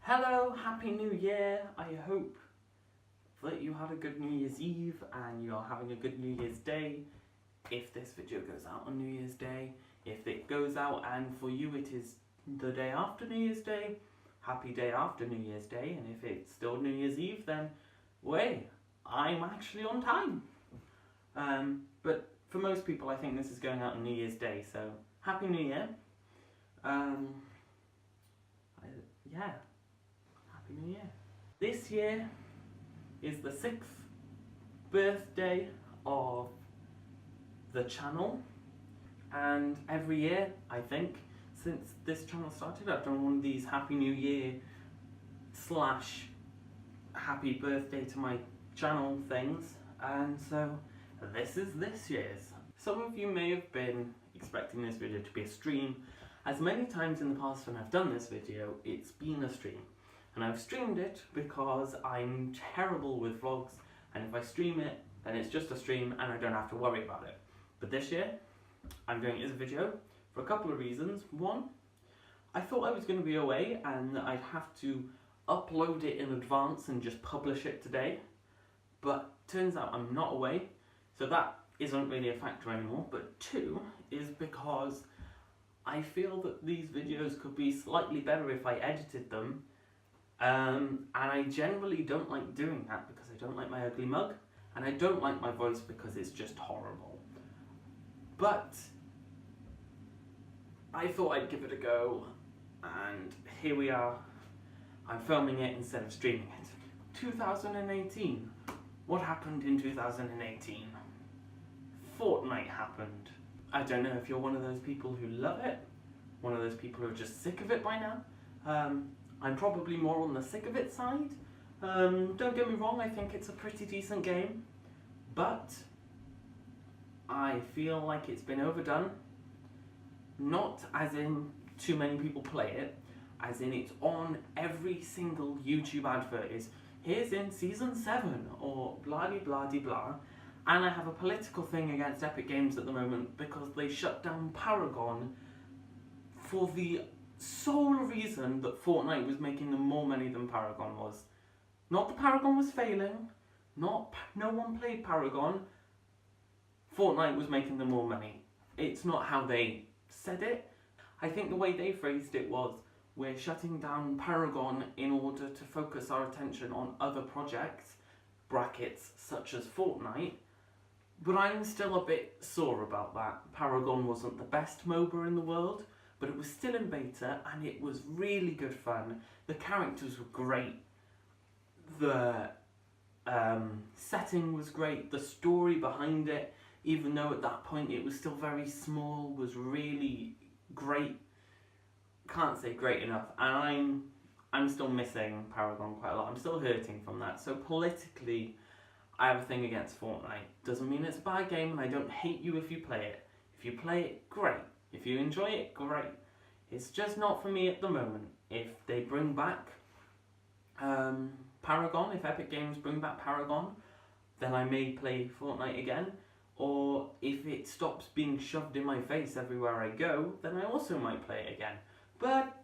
Hello, Happy New Year! I hope that you had a good New Year's Eve and you're having a good New Year's Day. If this video goes out on New Year's Day, if it goes out and for you it is the day after New Year's Day, happy day after New Year's Day, and if it's still New Year's Eve, then wait, I'm actually on time. But for most people, I think this is going out on New Year's Day, so Happy New Year. Yeah. Happy New Year. This year is the 6th birthday of the channel, and every year, I think, since this channel started, I've done one of these Happy New Year / Happy Birthday to my channel things, and so this is this year's. Some of you may have been expecting this video to be a stream. As many times in the past when I've done this video, it's been a stream. And I've streamed it because I'm terrible with vlogs, and if I stream it, then it's just a stream and I don't have to worry about it. But this year, I'm doing it as a video for a couple of reasons. One, I thought I was going to be away and that I'd have to upload it in advance and just publish it today. But turns out I'm not away, so that isn't really a factor anymore. But two is because I feel that these videos could be slightly better if I edited them. And I generally don't like doing that because I don't like my ugly mug, and I don't like my voice because it's just horrible. But I thought I'd give it a go, and here we are. I'm filming it instead of streaming it. 2018. What happened in 2018? Fortnite happened. I don't know if you're one of those people who love it, one of those people who are just sick of it by now. I'm probably more on the sick of it side. Don't get me wrong, I think it's a pretty decent game, but I feel like it's been overdone. Not as in too many people play it, as in it's on every single YouTube advert is, here's in Season 7, or blah-de-blah-de-blah. And I have a political thing against Epic Games at the moment because they shut down Paragon for the sole reason that Fortnite was making them more money than Paragon was. Not that Paragon was failing, no one played Paragon, Fortnite was making them more money. It's not how they said it. I think the way they phrased it was, we're shutting down Paragon in order to focus our attention on other projects, brackets, such as Fortnite. But I'm still a bit sore about that. Paragon wasn't the best MOBA in the world, but it was still in beta and it was really good fun. The characters were great, the setting was great, the story behind it, even though at that point it was still very small, was really great. Can't say great enough, and I'm still missing Paragon quite a lot. I'm still hurting from that. So politically, I have a thing against Fortnite. Doesn't mean it's a bad game, and I don't hate you if you play it. If you play it, great. If you enjoy it, great. It's just not for me at the moment. If they bring back Paragon, if Epic Games bring back Paragon, then I may play Fortnite again. Or if it stops being shoved in my face everywhere I go, then I also might play it again. But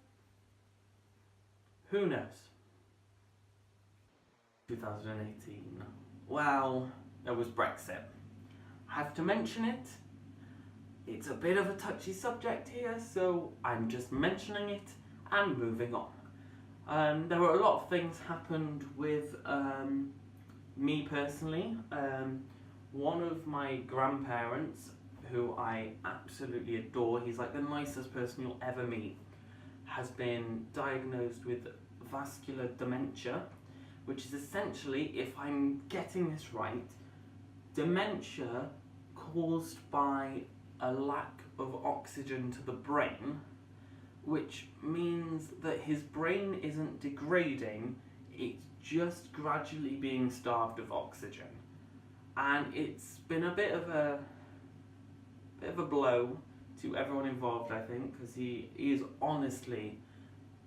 who knows? 2018. Well, there was Brexit. I have to mention it. It's a bit of a touchy subject here, so I'm just mentioning it and moving on. There were a lot of things happened with me personally. One of my grandparents, who I absolutely adore, he's like the nicest person you'll ever meet, has been diagnosed with vascular dementia, which is essentially, if I'm getting this right, dementia caused by a lack of oxygen to the brain, which means that his brain isn't degrading, it's just gradually being starved of oxygen. And it's been a bit of a blow to everyone involved, I think, because he is honestly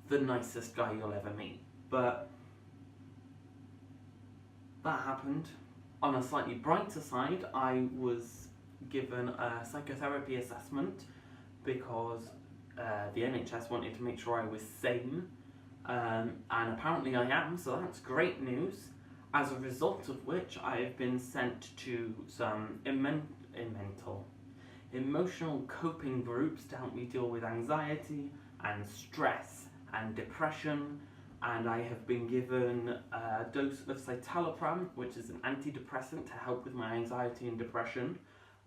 the nicest guy you'll ever meet. But that happened. On a slightly brighter side, I was given a psychotherapy assessment because the NHS wanted to make sure I was sane and apparently I am, so that's great news. As a result of which, I have been sent to some emotional coping groups to help me deal with anxiety and stress and depression, and I have been given a dose of citalopram, which is an antidepressant to help with my anxiety and depression.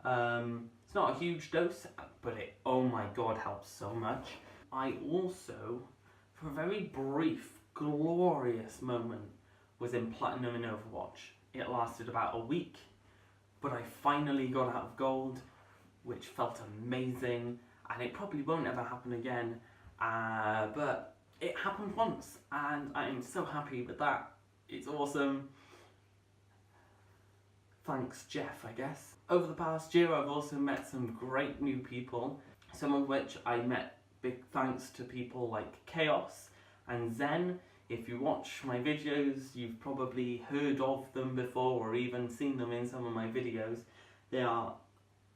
It's not a huge dose, but it, oh my god, helps so much. I also, for a very brief, glorious moment, was in Platinum in Overwatch. It lasted about a week, but I finally got out of gold, which felt amazing, and it probably won't ever happen again, but it happened once, and I am so happy with that. It's awesome. Thanks, Jeff, I guess. Over the past year, I've also met some great new people, some of which I met big thanks to people like Chaos and Zen. If you watch my videos, you've probably heard of them before or even seen them in some of my videos. They are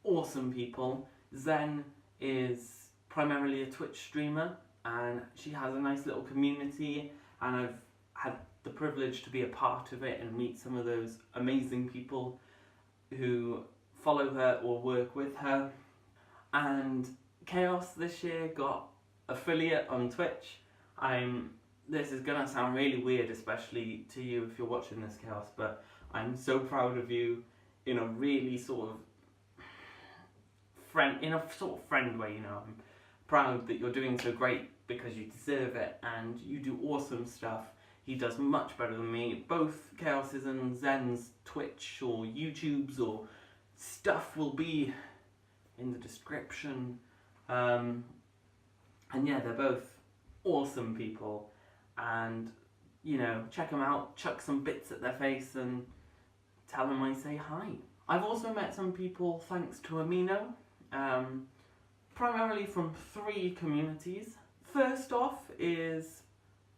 awesome people. Zen is primarily a Twitch streamer, and she has a nice little community, and I've had the privilege to be a part of it and meet some of those amazing people who follow her or work with her. And Chaos this year got affiliate on Twitch. This is gonna sound really weird, especially to you if you're watching this, Chaos, but I'm so proud of you in a really sort of friend way, you know. I'm proud that you're doing so great because you deserve it, and you do awesome stuff. He does much better than me. Both Chaos's and Zen's Twitch or YouTubes or stuff will be in the description. And yeah, they're both awesome people. And, you know, check them out, chuck some bits at their face and tell them I say hi. I've also met some people thanks to Amino, primarily from 3 communities. First off is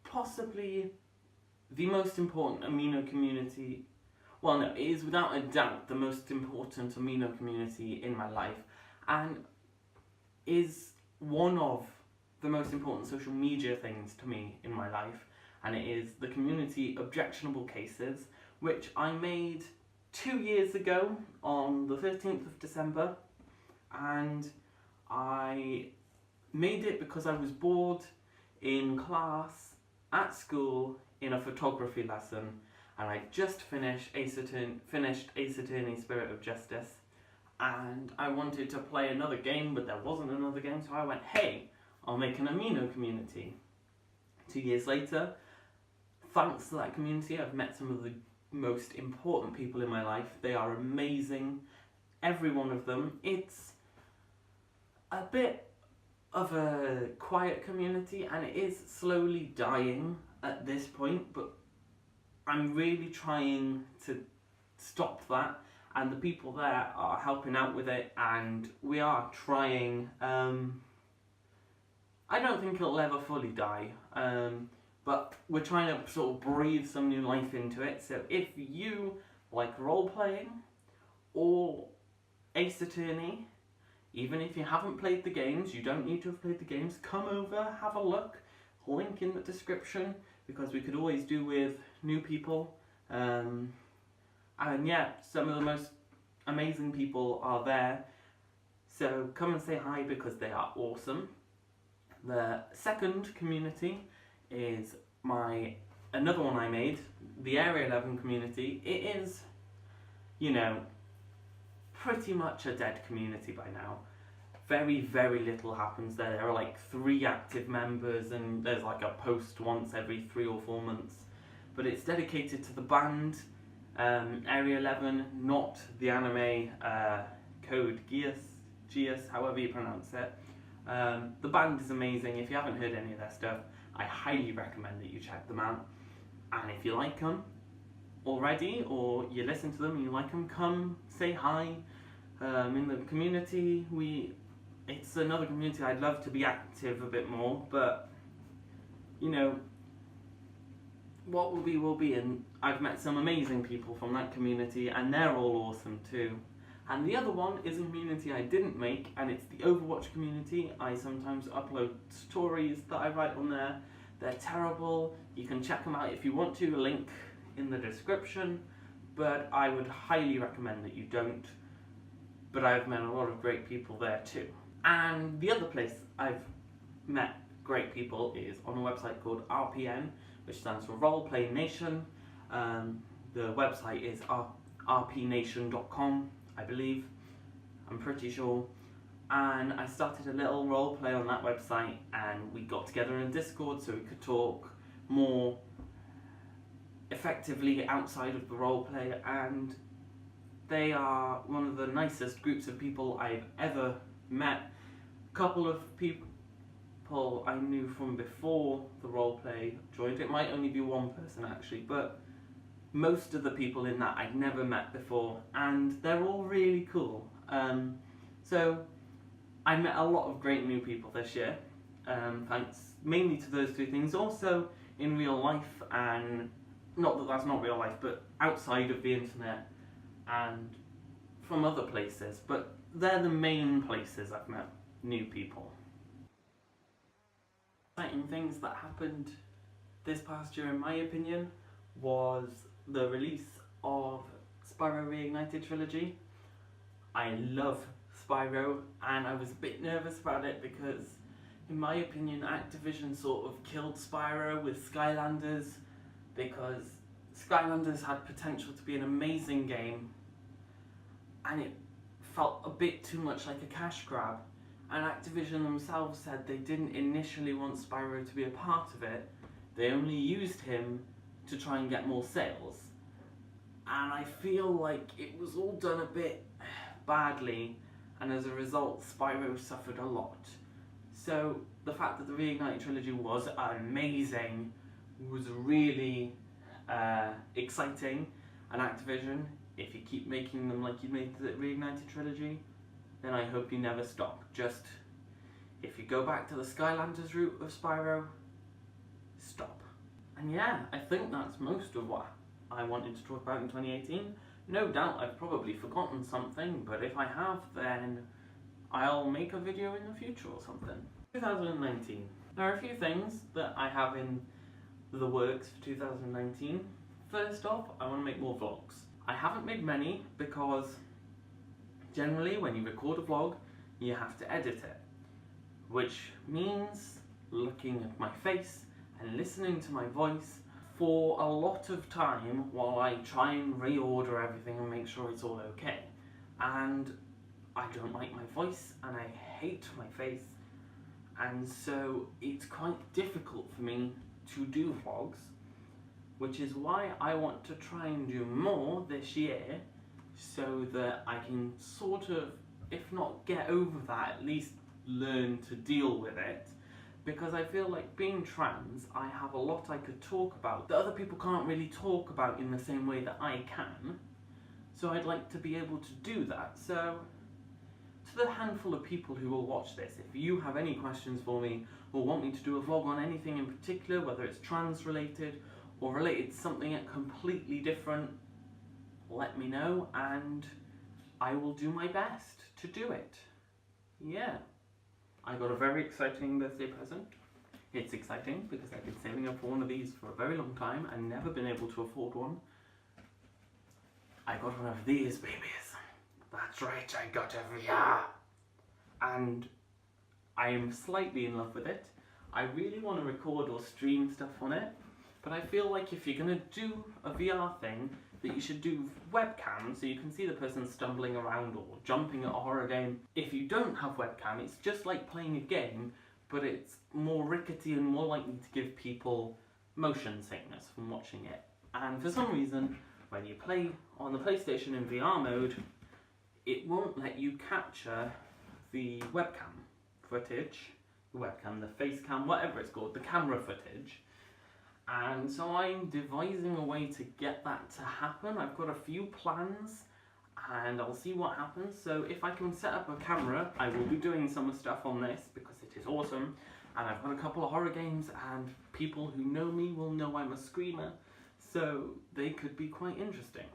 possibly the most important Amino community, well no, it is without a doubt the most important Amino community in my life, and is one of the most important social media things to me in my life, and it is the community Objectionable Cases, which I made 2 years ago on the 13th of December, and I made it because I was bored in class at school in a photography lesson, and I just finished Ace Attorney Spirit of Justice, and I wanted to play another game, but there wasn't another game, so I went, hey, I'll make an Amino community. 2 years later, thanks to that community, I've met some of the most important people in my life. They are amazing, every one of them. It's a bit of a quiet community, and it is slowly dying at this point, but I'm really trying to stop that, and the people there are helping out with it, and we are trying. I don't think it'll ever fully die, but we're trying to sort of breathe some new life into it. So if you like role-playing or Ace Attorney, even if you haven't played the games, you don't need to have played the games, come over, have a look, link in the description, because we could always do with new people. And yeah, some of the most amazing people are there, so come and say hi because they are awesome. The second community is another one I made, the Area 11 community. It is, you know, pretty much a dead community by now. Very, very little happens there. There are like 3 active members, and there's like a post once every 3 or 4 months. But it's dedicated to the band, Area 11, not the anime Code Geass, however you pronounce it. The band is amazing. If you haven't heard any of their stuff, I highly recommend that you check them out. And if you like them already, or you listen to them and you like them, come say hi. In the community, it's another community I'd love to be active a bit more, but you know, what will be will be, and I've met some amazing people from that community, and they're all awesome too. And the other one is a community I didn't make, and it's the Overwatch community. I sometimes upload stories that I write on there. They're terrible. You can check them out if you want to, link in the description, but I would highly recommend that you don't. But I've met a lot of great people there too. And the other place I've met great people is on a website called RPN, which stands for Role Play Nation. The website is rpnation.com, I believe. I'm pretty sure. And I started a little role play on that website, and we got together in Discord so we could talk more effectively outside of the role play, and they are one of the nicest groups of people I've ever met. A couple of people I knew from before the role play joined. It might only be one person actually, but most of the people in that I'd never met before, and they're all really cool. So I met a lot of great new people this year, thanks mainly to those two things. Also in real life, and not that that's not real life, but outside of the internet and from other places, but they're the main places I've met new people. Exciting things that happened this past year in my opinion was the release of Spyro Reignited Trilogy. I love Spyro, and I was a bit nervous about it because in my opinion Activision sort of killed Spyro with Skylanders, because Skylanders had potential to be an amazing game and it felt a bit too much like a cash grab, and Activision themselves said they didn't initially want Spyro to be a part of it. They only used him to try and get more sales, and I feel like it was all done a bit badly, and as a result Spyro suffered a lot. So the fact that the Reignited Trilogy was amazing was really exciting, and Activision, if you keep making them like you made the Reignited Trilogy, then I hope you never stop. Just, if you go back to the Skylanders route of Spyro, stop. And yeah, I think that's most of what I wanted to talk about in 2018. No doubt I've probably forgotten something, but if I have, then I'll make a video in the future or something. 2019. There are a few things that I have in the works for 2019. First off, I want to make more vlogs. I haven't made many because generally when you record a vlog, you have to edit it, which means looking at my face and listening to my voice for a lot of time while I try and reorder everything and make sure it's all okay. And I don't like my voice and I hate my face, and so it's quite difficult for me to do vlogs, which is why I want to try and do more this year so that I can sort of, if not get over that, at least learn to deal with it. Because I feel like being trans, I have a lot I could talk about that other people can't really talk about in the same way that I can. So I'd like to be able to do that. So to the handful of people who will watch this, if you have any questions for me or want me to do a vlog on anything in particular, whether it's trans related or related to something completely different, let me know and I will do my best to do it. Yeah. I got a very exciting birthday present. It's exciting because I've been saving up for one of these for a very long time and never been able to afford one. I got one of these babies. That's right, I got a VR. And I am slightly in love with it. I really want to record or stream stuff on it, but I feel like if you're going to do a VR thing, that you should do webcam so you can see the person stumbling around or jumping at a horror game. If you don't have webcam, it's just like playing a game, but it's more rickety and more likely to give people motion sickness from watching it. And for some reason, when you play on the PlayStation in VR mode, it won't let you capture the webcam footage, the webcam, the face cam, whatever it's called, the camera footage. And so I'm devising a way to get that to happen. I've got a few plans and I'll see what happens. So if I can set up a camera, I will be doing some stuff on this because it is awesome. And I've got a couple of horror games and people who know me will know I'm a screamer, so they could be quite interesting.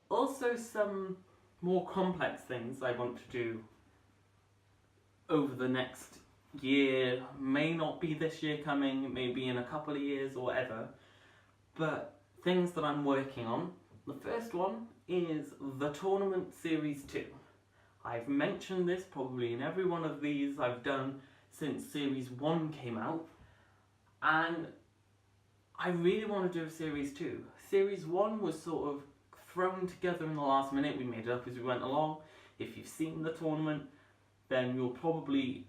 Also some more complex things I want to do over the next year may not be this year coming, maybe in a couple of years or whatever, but things that I'm working on. The first one is the Tournament Series 2. I've mentioned this probably in every one of these I've done since Series 1 came out, and I really want to do a Series 2. Series 1 was sort of thrown together in the last minute. We made it up as we went along. If you've seen the tournament, then you'll probably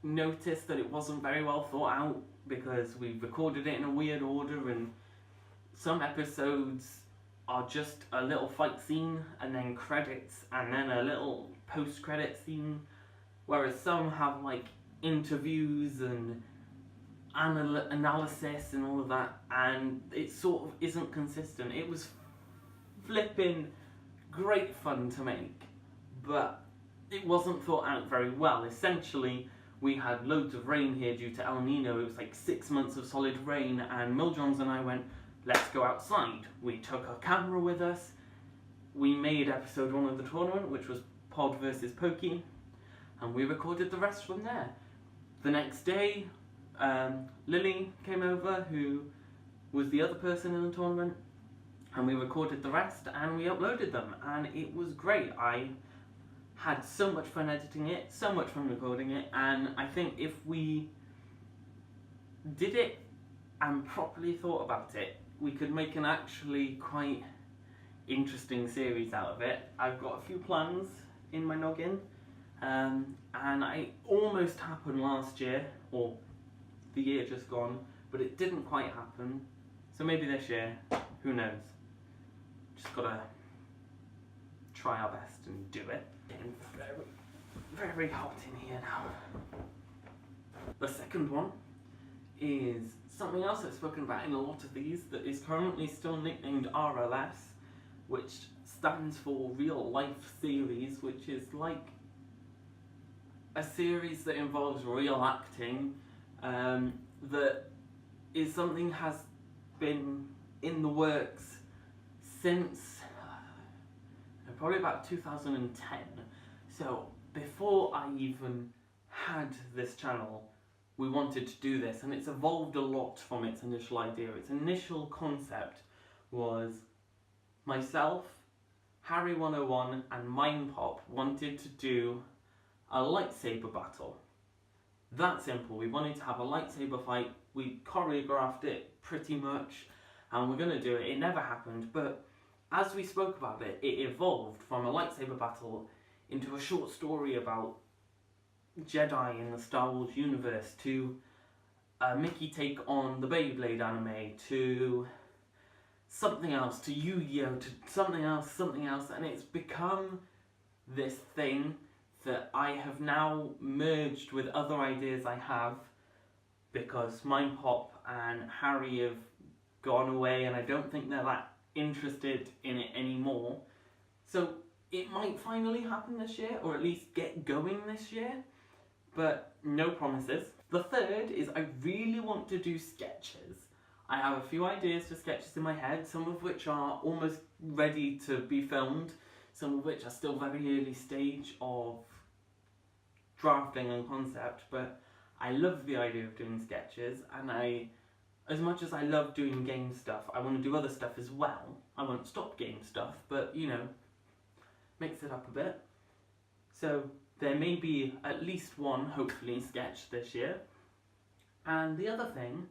notice that it wasn't very well thought out, because we recorded it in a weird order, and some episodes are just a little fight scene and then credits and then a little post-credit scene, whereas some have like interviews and analysis and all of that, and it sort of isn't consistent. It was flipping great fun to make, but it wasn't thought out very well. Essentially, we had loads of rain here due to El Nino. It was like 6 months of solid rain, and Miljohns and I went, let's go outside. We took our camera with us. We made episode 1 of the tournament, which was Pod versus Pokey, and we recorded the rest from there. The next day, Lily came over, who was the other person in the tournament, and we recorded the rest and we uploaded them, and it was great. I had so much fun editing it, so much fun recording it, and I think if we did it and properly thought about it, we could make an actually quite interesting series out of it. I've got a few plans in my noggin, and it almost happened last year, or the year just gone, but it didn't quite happen. So maybe this year, who knows? Just gotta try our best and do it. Getting very, very hot in here now. The second one is something else I've spoken about in a lot of these that is currently still nicknamed RLS, which stands for Real Life Series, which is like a series that involves real acting, that is something has been in the works since probably about 2010. So before I even had this channel, we wanted to do this, and it's evolved a lot from its initial idea. Its initial concept was myself, Harry101 and Mindpop wanted to do a lightsaber battle. That simple. We wanted to have a lightsaber fight. We choreographed it pretty much, and we're going to do it. It never happened, but as we spoke about it, it evolved from a lightsaber battle into a short story about Jedi in the Star Wars universe, to a Mickey take on the Beyblade anime, to something else, to Yu-Gi-Oh, to something else, and it's become this thing that I have now merged with other ideas I have, because Mindpop and Harry have gone away and I don't think they're that interested in it anymore. So it might finally happen this year, or at least get going this year, but no promises. The third is I really want to do sketches. I have a few ideas for sketches in my head, some of which are almost ready to be filmed, some of which are still very early stage of drafting and concept, but I love the idea of doing sketches, and as much as I love doing game stuff, I want to do other stuff as well. I won't stop game stuff, but you know, mix it up a bit. So there may be at least one, hopefully, sketch this year. And the other thing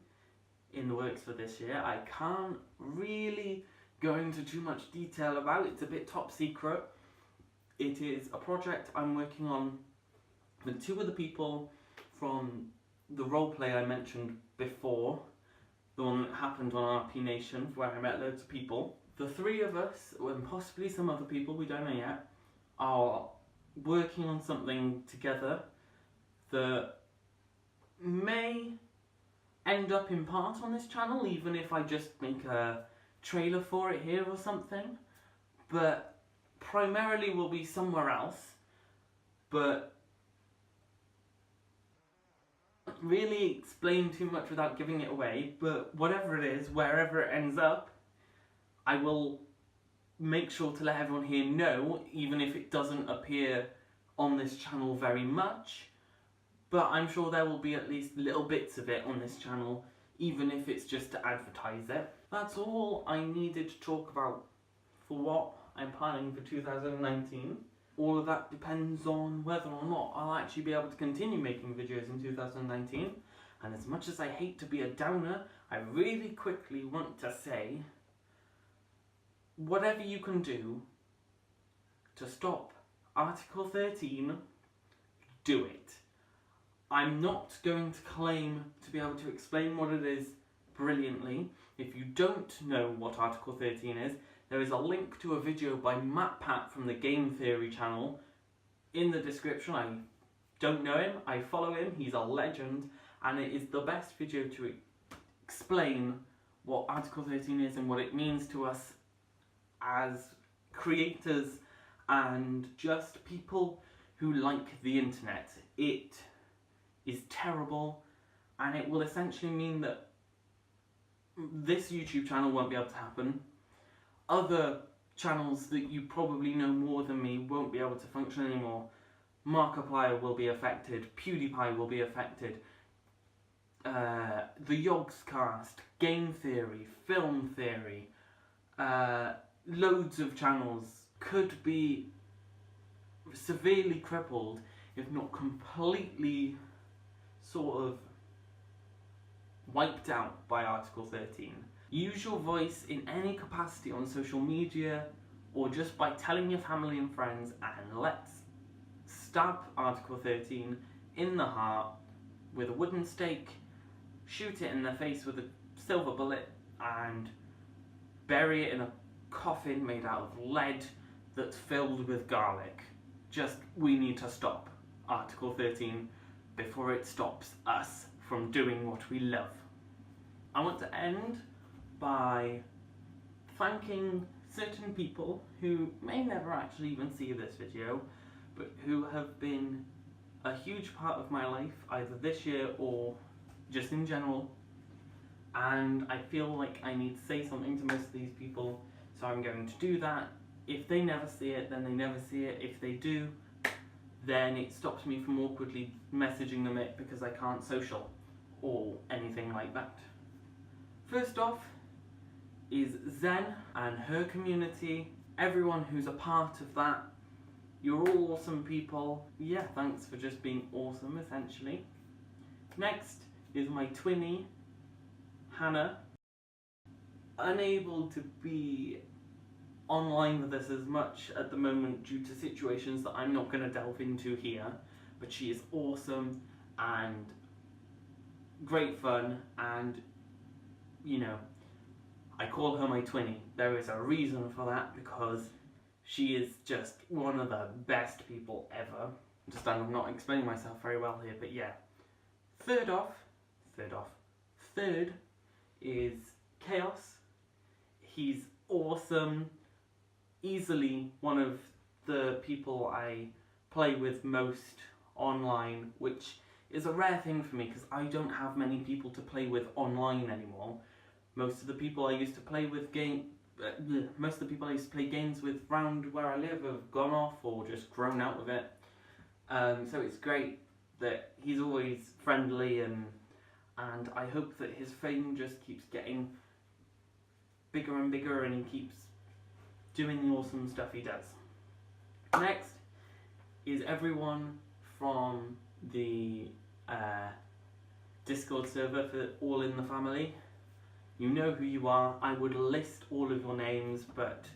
in the works for this year, I can't really go into too much detail about. It's a bit top secret. It is a project I'm working on with two other people from the roleplay I mentioned before, the one that happened on RP Nation, where I met loads of people. The three of us, and possibly some other people, we don't know yet, are working on something together that may end up in part on this channel, even if I just make a trailer for it here or something, but primarily will be somewhere else. But really explain too much without giving it away, but whatever it is, wherever it ends up, I will make sure to let everyone here know, even if it doesn't appear on this channel very much. but I'm sure there will be at least little bits of it on this channel, even if it's just to advertise it. That's all I needed to talk about for what I'm planning for 2019. All of that depends on whether or not I'll actually be able to continue making videos in 2019. And as much as I hate to be a downer, I really quickly want to say, whatever you can do to stop Article 13, do it. I'm not going to claim to be able to explain what it is brilliantly. If you don't know what Article 13 is, there is a link to a video by MatPat from the Game Theory channel in the description. I don't know him, I follow him, he's a legend, and it is the best video to explain what Article 13 is and what it means to us as creators and just people who like the internet. It is terrible, and it will essentially mean that this YouTube channel won't be able to happen. Other channels that you probably know more than me won't be able to function anymore. Markiplier will be affected, PewDiePie will be affected, the Yogscast, Game Theory, Film Theory, loads of channels could be severely crippled, if not completely sort of wiped out by Article 13. Use your voice in any capacity on social media or just by telling your family and friends, and let's stab Article 13 in the heart with a wooden stake, shoot it in the face with a silver bullet, and bury it in a coffin made out of lead that's filled with garlic. We need to stop Article 13 before it stops us from doing what we love. I want to end by thanking certain people who may never actually even see this video, but who have been a huge part of my life, either this year or just in general, and I feel like I need to say something to most of these people, so I'm going to do that. If they never see it, then they never see it. If they do, then it stops me from awkwardly messaging them it because I can't social or anything like that. First off is Zen and her community, everyone who's a part of that. You're all awesome people. Yeah, thanks for just being awesome, essentially. Next is my twinnie, Hannah. Unable to be online with us as much at the moment due to situations that I'm not going to delve into here, but she is awesome and great fun, and you know, I call her my twinnie. There is a reason for that, because she is just one of the best people ever. I'm not explaining myself very well here, but yeah. Third is Chaos. He's awesome. Easily one of the people I play with most online, which is a rare thing for me because I don't have many people to play with online anymore. Most of the people I used to play with games with round where I live have gone off or just grown out of it. So it's great that he's always friendly, and I hope that his fame just keeps getting bigger and bigger, and he keeps doing the awesome stuff he does. Next is everyone from the Discord server for All in the Family. You know who you are. I would list all of your names, but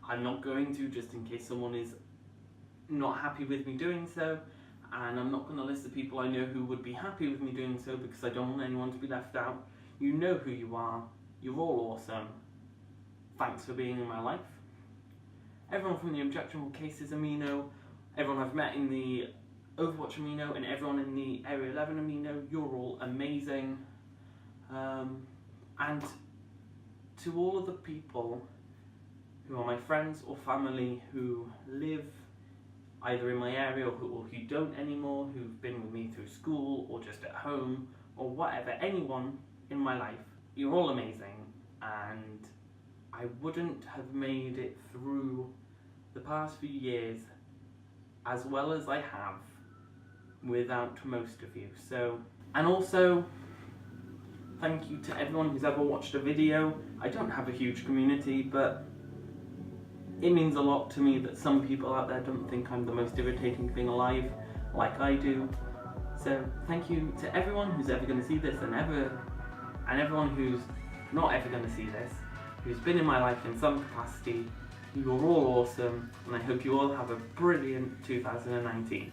I'm not going to, just in case someone is not happy with me doing so, and I'm not going to list the people I know who would be happy with me doing so because I don't want anyone to be left out. You know who you are. You're all awesome. Thanks for being in my life. Everyone from the Objectionable Cases Amino, everyone I've met in the Overwatch Amino, and everyone in the Area 11 Amino, you're all amazing. And to all of the people who are my friends or family who live either in my area or who don't anymore, who've been with me through school or just at home or whatever, anyone in my life, you're all amazing, and I wouldn't have made it through the past few years as well as I have without most of you. So, and also, thank you to everyone who's ever watched a video. I don't have a huge community, but it means a lot to me that some people out there don't think I'm the most irritating thing alive, like I do. So thank you to everyone who's ever going to see this, and everyone who's not ever going to see this, who's been in my life in some capacity. You're all awesome, and I hope you all have a brilliant 2019.